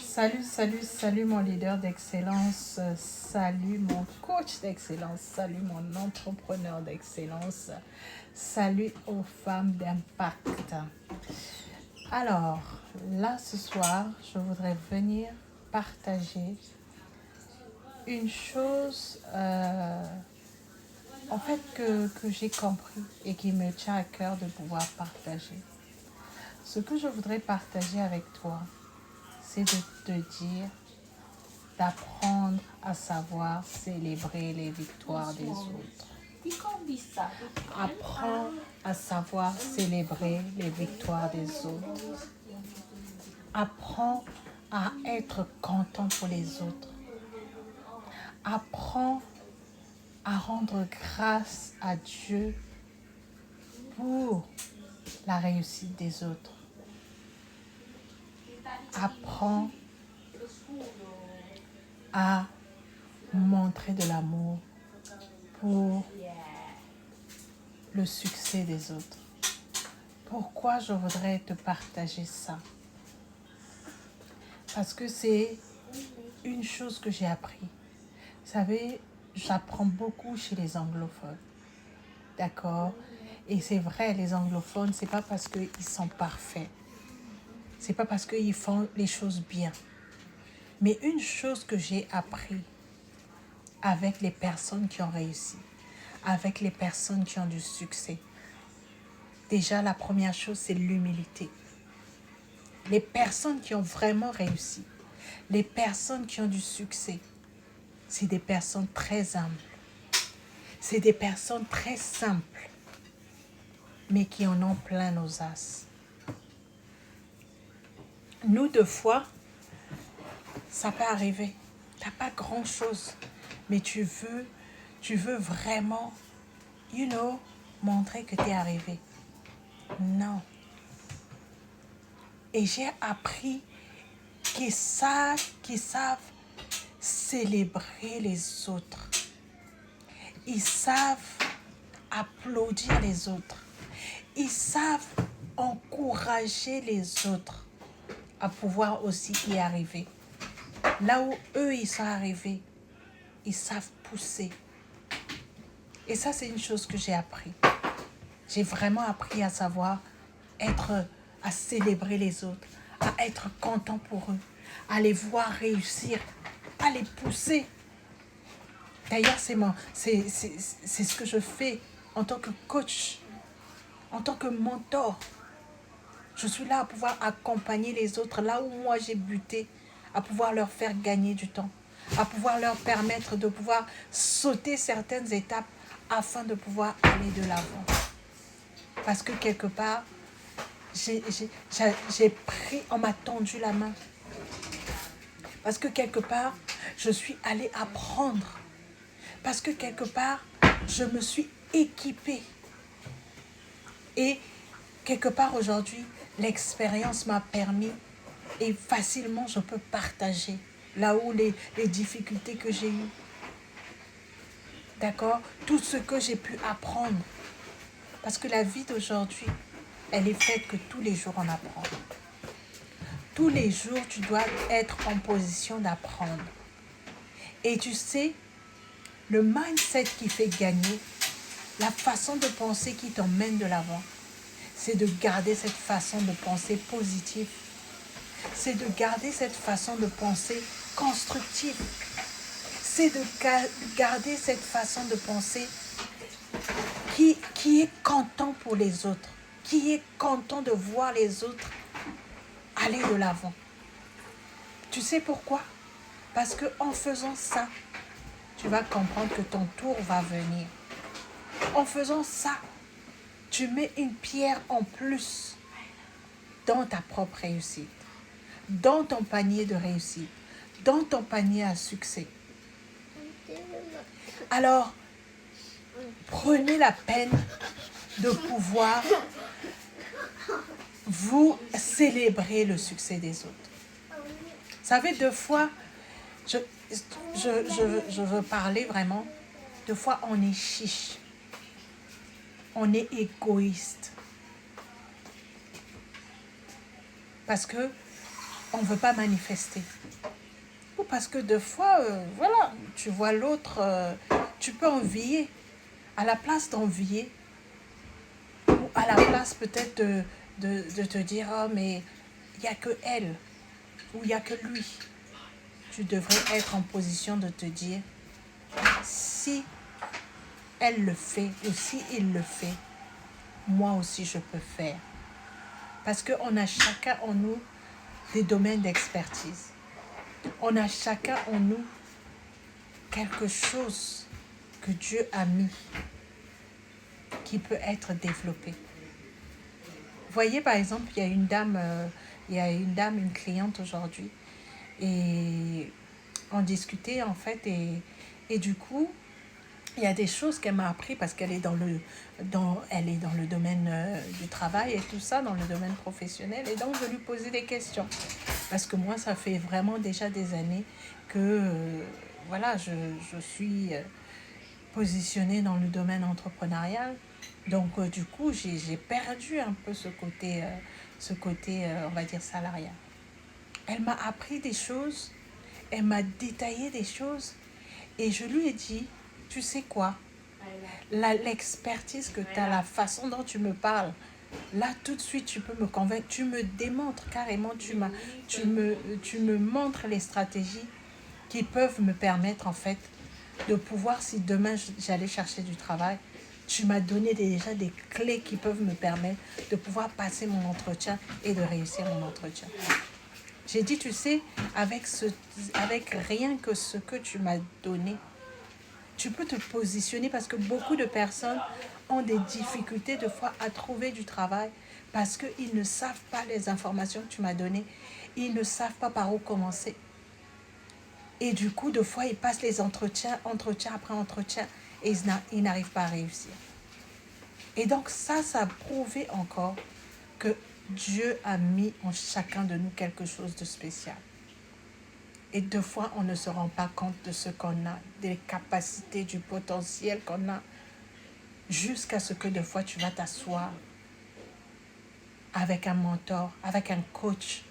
Salut, salut, salut mon leader d'excellence, salut mon coach d'excellence, salut mon entrepreneur d'excellence, salut aux femmes d'impact. Alors, là ce soir, je voudrais venir partager une chose en fait que j'ai compris et qui me tient à cœur de pouvoir partager. Ce que je voudrais partager avec toi, c'est de te dire d'apprendre à savoir célébrer les victoires des autres. Apprends à savoir célébrer les victoires des autres. Apprends à être content pour les autres. Apprends à rendre grâce à Dieu pour la réussite des autres. Apprends à montrer de l'amour pour le succès des autres. Pourquoi je voudrais te partager ça? Parce que c'est une chose que j'ai appris. Vous savez, j'apprends beaucoup chez les anglophones. D'accord? Et c'est vrai, les anglophones, c'est pas parce qu'ils sont parfaits. C'est pas parce qu'ils font les choses bien. Mais une chose que j'ai appris avec les personnes qui ont réussi, avec les personnes qui ont du succès, déjà la première chose, c'est l'humilité. Les personnes qui ont vraiment réussi, les personnes qui ont du succès, c'est des personnes très humbles. C'est des personnes très simples, mais qui en ont plein nos as. Nous, deux fois, ça peut arriver. Tu n'as pas grand-chose, mais tu veux vraiment, montrer que tu es arrivé. Non. Et j'ai appris qu'ils savent célébrer les autres. Ils savent applaudir les autres. Ils savent encourager les autres à pouvoir aussi y arriver. Là où eux, ils sont arrivés, ils savent pousser. Et ça, c'est une chose que j'ai appris. J'ai vraiment appris à savoir à célébrer les autres, à être content pour eux, à les voir réussir, à les pousser. D'ailleurs, c'est ce que je fais en tant que coach, en tant que mentor. Je suis là à pouvoir accompagner les autres là où moi j'ai buté, à pouvoir leur faire gagner du temps, à pouvoir leur permettre de pouvoir sauter certaines étapes afin de pouvoir aller de l'avant. Parce que quelque part, on m'a tendu la main. Parce que quelque part, je suis allée apprendre. Parce que quelque part, je me suis équipée. Et quelque part aujourd'hui, l'expérience m'a permis et facilement je peux partager là où les difficultés que j'ai eues. D'accord? Tout ce que j'ai pu apprendre. Parce que la vie d'aujourd'hui, elle est faite que tous les jours on apprend. Tous les jours, tu dois être en position d'apprendre. Et tu sais, le mindset qui fait gagner, la façon de penser qui t'emmène de l'avant, c'est de garder cette façon de penser positive. C'est de garder cette façon de penser constructive. C'est de garder cette façon de penser qui est content pour les autres, qui est content de voir les autres aller de l'avant. Tu sais pourquoi? Parce qu'en faisant ça, tu vas comprendre que ton tour va venir. En faisant ça, tu mets une pierre en plus dans ta propre réussite, dans ton panier de réussite, dans ton panier à succès. Alors, prenez la peine de pouvoir vous célébrer le succès des autres. Vous savez, deux fois, je veux parler vraiment, deux fois on est chiche, on est égoïste. Parce que on ne veut pas manifester. Ou parce que des fois, voilà, tu vois l'autre, tu peux envier. À la place d'envier, ou à la place peut-être de te dire, oh mais il n'y a que elle, ou il n'y a que lui. Tu devrais être en position de te dire, si elle le fait, ou si il le fait, moi aussi je peux faire. Parce qu'on a chacun en nous des domaines d'expertise. On a chacun en nous quelque chose que Dieu a mis qui peut être développé. Vous voyez, par exemple, il y a une dame, une cliente aujourd'hui, et on discutait en fait, et du coup, il y a des choses qu'elle m'a appris parce qu'elle est elle est dans le domaine du travail et tout ça, dans le domaine professionnel, et donc je lui posais des questions. Parce que moi, ça fait vraiment déjà des années que voilà, je suis positionnée dans le domaine entrepreneurial. Donc, du coup, j'ai perdu un peu ce côté on va dire, salarial. Elle m'a appris des choses, elle m'a détaillé des choses, et je lui ai dit, tu sais quoi, l'expertise que tu as, la façon dont tu me parles, là, tout de suite, tu peux me convaincre, tu me démontres carrément, tu me montres les stratégies qui peuvent me permettre, en fait, de pouvoir, si demain j'allais chercher du travail, tu m'as donné déjà des clés qui peuvent me permettre de pouvoir passer mon entretien et de réussir mon entretien. J'ai dit, tu sais, avec rien que ce que tu m'as donné, tu peux te positionner, parce que beaucoup de personnes ont des difficultés de fois à trouver du travail parce qu'ils ne savent pas les informations que tu m'as données. Ils ne savent pas par où commencer. Et du coup, de fois, ils passent les entretien après entretien, et ils n'arrivent pas à réussir. Et donc ça a prouvé encore que Dieu a mis en chacun de nous quelque chose de spécial. Et deux fois, on ne se rend pas compte de ce qu'on a, des capacités, du potentiel qu'on a, jusqu'à ce que deux fois, tu vas t'asseoir avec un mentor, avec un coach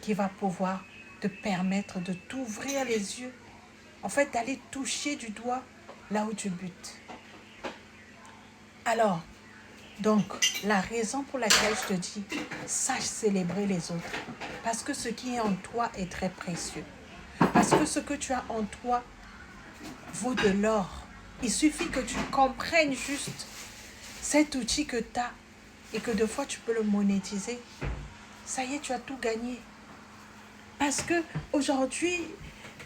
qui va pouvoir te permettre de t'ouvrir les yeux, en fait, d'aller toucher du doigt là où tu butes. Alors, donc, la raison pour laquelle je te dis, sache célébrer les autres. Parce que ce qui est en toi est très précieux. Parce que ce que tu as en toi vaut de l'or. Il suffit que tu comprennes juste cet outil que tu as et que deux fois tu peux le monétiser. Ça y est, tu as tout gagné. Parce que aujourd'hui,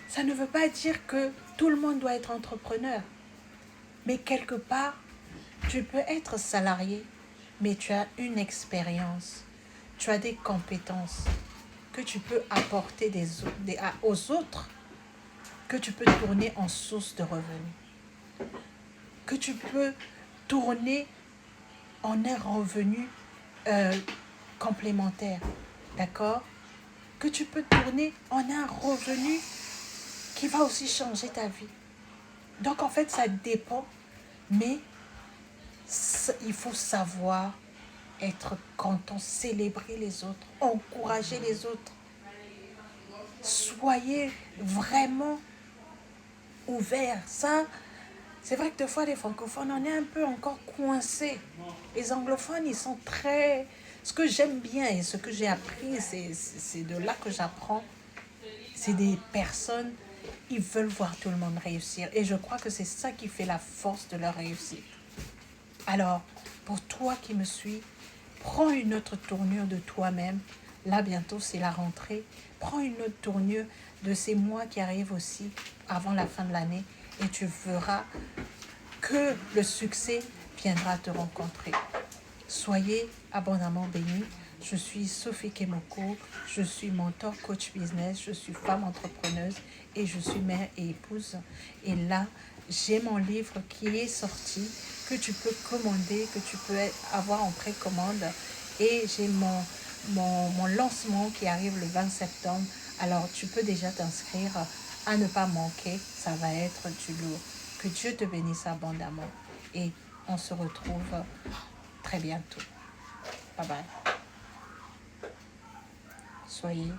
ça ne veut pas dire que tout le monde doit être entrepreneur. Mais quelque part, tu peux être salarié, mais tu as une expérience, tu as des compétences que tu peux apporter aux autres, que tu peux tourner en source de revenus, que tu peux tourner en un revenu complémentaire, d'accord? Que tu peux tourner en un revenu qui va aussi changer ta vie. Donc en fait, ça dépend, mais il faut savoir être content, célébrer les autres, encourager les autres. Soyez vraiment ouverts. Ça, c'est vrai que des fois, les francophones, on est un peu encore coincés. Les anglophones, ils sont très... Ce que j'aime bien et ce que j'ai appris, c'est de là que j'apprends. C'est des personnes, ils veulent voir tout le monde réussir. Et je crois que c'est ça qui fait la force de leur réussite. Alors, pour toi qui me suis, prends une autre tournure de toi-même. Là, bientôt, c'est la rentrée. Prends une autre tournure de ces mois qui arrivent aussi avant la fin de l'année, et tu verras que le succès viendra te rencontrer. Soyez abondamment bénis. Je suis Sophie Kemoko, je suis mentor, coach business, je suis femme entrepreneuse et je suis mère et épouse. Et là, j'ai mon livre qui est sorti, que tu peux commander, que tu peux avoir en précommande. Et j'ai mon lancement qui arrive le 20 septembre. Alors, tu peux déjà t'inscrire à ne pas manquer. Ça va être du lourd. Que Dieu te bénisse abondamment. Et on se retrouve très bientôt. Bye bye. Soyez